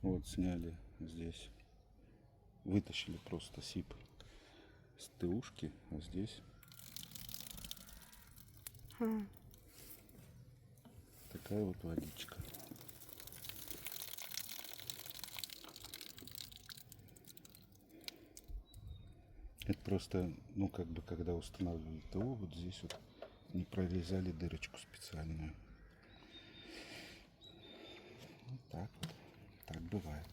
Вот сняли здесь. Вытащили просто сип с ТУшки, а здесь такая вот водичка. Это просто, ну, как бы, когда устанавливали ТО, вот здесь вот не прорезали дырочку специальную. Вот так вот. Так бывает.